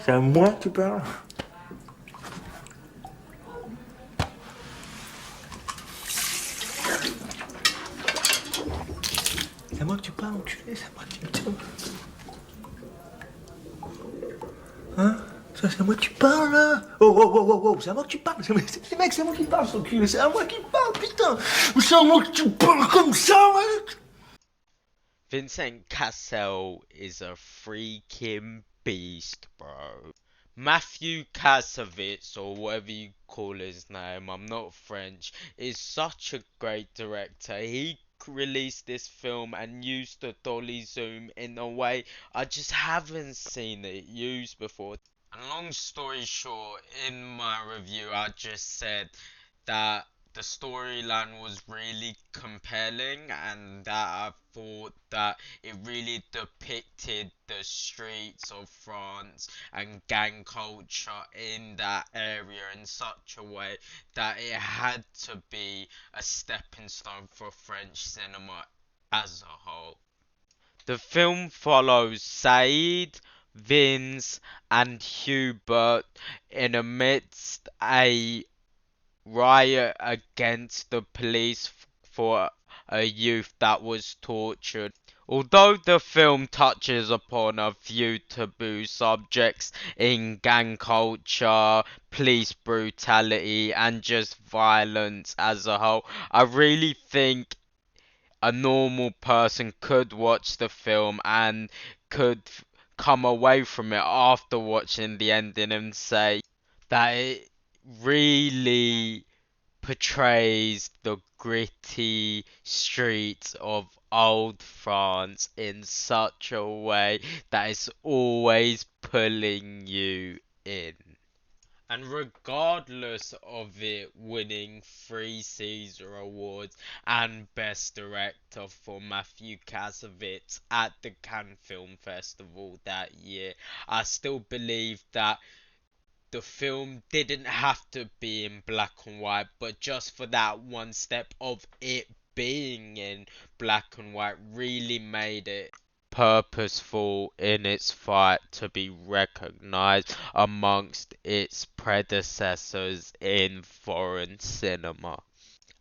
C'est à moi que tu parles? C'est à moi que tu parles, enculé, c'est à moi que tu parles. Hein? Ça, c'est à moi que tu parles, là? Oh, oh, oh, oh, oh, c'est à moi que tu parles. Mec, c'est à moi qui parle, son cul. C'est à moi qui parle, putain. C'est à moi que tu parles comme ça, mec. Vincent Cassel is a freaking beast, bro. Matthew Kassovitz, or whatever you call his name, I'm not French, is such a great director. He released this film and used the dolly zoom in a way I just haven't seen it used before. And long story short, in my review, I just said that the storyline was really compelling and that I thought that it really depicted the streets of France and gang culture in that area in such a way that it had to be a stepping stone for French cinema as a whole. The film follows Said, Vince, and Hubert in amidst a riot against the police for a youth that was tortured. Although the film touches upon a few taboo subjects in gang culture, police brutality, and just violence as a whole, I really think a normal person could watch the film and could come away from it after watching the ending and say that it really portrays the gritty streets of old France in such a way that it's always pulling you in. And regardless of it winning 3 Caesar Awards and Best Director for Matthew Kassovitz at the Cannes Film Festival that year, I still believe that the film didn't have to be in black and white, but just for that one step of it being in black and white really made it purposeful in its fight to be recognized amongst its predecessors in foreign cinema.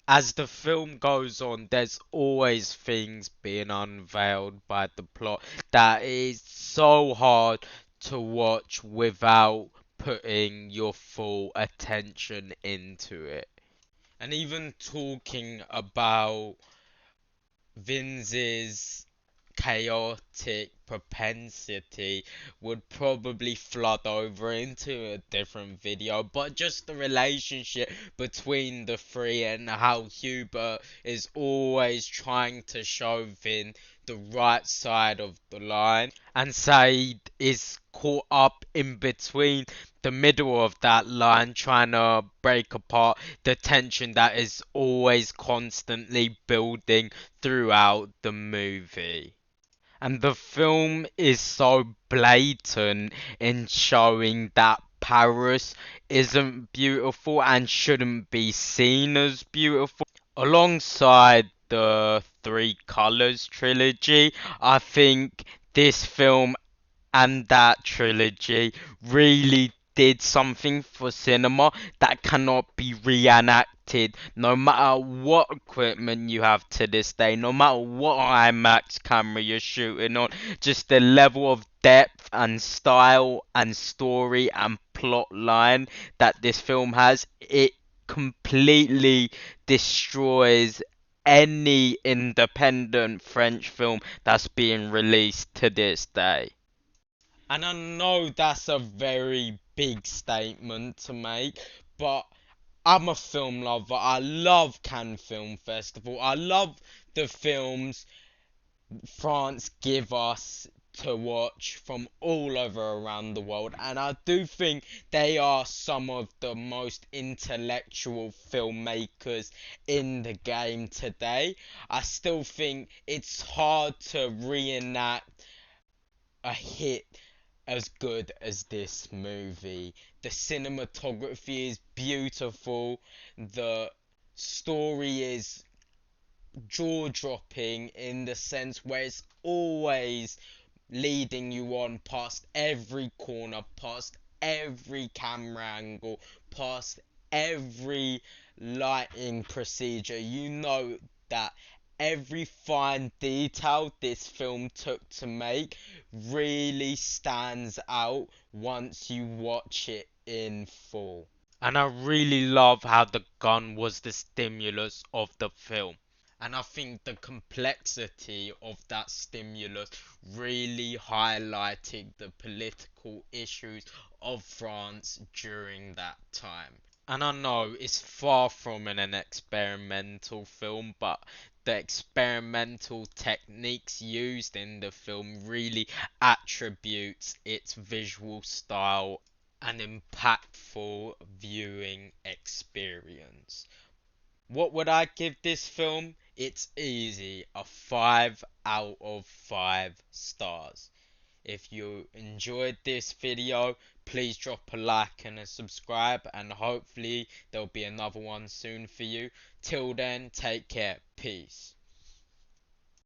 As the film goes on, there's always things being unveiled by the plot that is so hard to watch without putting your full attention into it. And even talking about Vince's chaotic propensity would probably flood over into a different video, but just the relationship between the three and how Hubert is always trying to show Vin the right side of the line, and Said is caught up in between the middle of that line trying to break apart the tension that is always constantly building throughout the movie. And the film is so blatant in showing that Paris isn't beautiful and shouldn't be seen as beautiful. Alongside the Three Colors trilogy, I think this film and that trilogy really did something for cinema that cannot be reenacted no matter what equipment you have to this day, no matter what IMAX camera you're shooting on. Just the level of depth and style and story and plot line that this film has, it completely destroys any independent French film that's being released to this day. And I know that's a very big statement to make, but I'm a film lover. I love Cannes Film Festival. I love the films France give us to watch from all over around the world, and I do think they are some of the most intellectual filmmakers in the game today. I still think it's hard to reenact a hit as good as this movie. The cinematography is beautiful, the story is jaw dropping in the sense where it's always leading you on past every corner, past every camera angle, past every lighting procedure. You know that every fine detail this film took to make really stands out once you watch it in full. And I really love how the gun was the stimulus of the film. And I think the complexity of that stimulus really highlighted the political issues of France during that time. And I know it's far from an experimental film, but the experimental techniques used in the film really attributes its visual style and impactful viewing experience. What would I give this film? It's easy, a 5 out of 5 stars. If you enjoyed this video, please drop a like and a subscribe, and hopefully there'll be another one soon for you. Till then, take care. Peace.